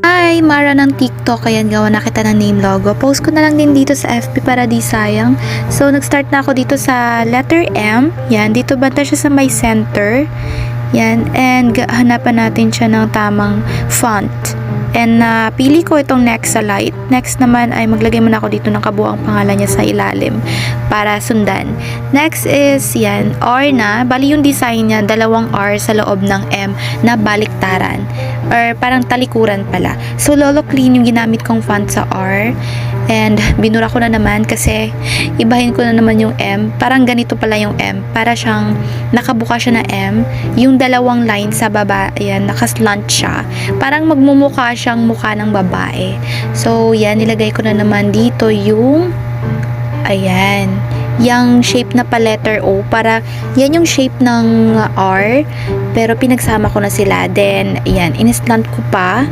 Hi, Mara ng TikTok. Ayan, gawa na kita ng name logo. Post ko na lang din dito sa FB para di sayang. So, nag-start na ako dito sa letter M. Yan, dito banda siya sa may center. Yan, and hanapan natin siya ng tamang font. And pili ko itong Nexalite. Next naman ay maglagay muna ako dito ng kabuang pangalan niya sa ilalim para sundan. Next is yan, R na. Bali yung design niya, dalawang R sa loob ng M na baliktaran. Or parang talikuran pala. So, Lolo Clean yung ginamit kong font sa R. And binura ko na naman kasi ibahin ko na naman yung M. Parang ganito pala yung M. Para siyang nakabuka siya na M. Yung dalawang line sa baba, ayan, nakaslant siya. Parang magmumukha siyang mukha ng babae. So, yan, nilagay ko na naman dito yung ayan, yung shape na pa letter O. Para, yan yung shape ng R. Pero pinagsama ko na sila. Then, ayan, in-slant ko pa.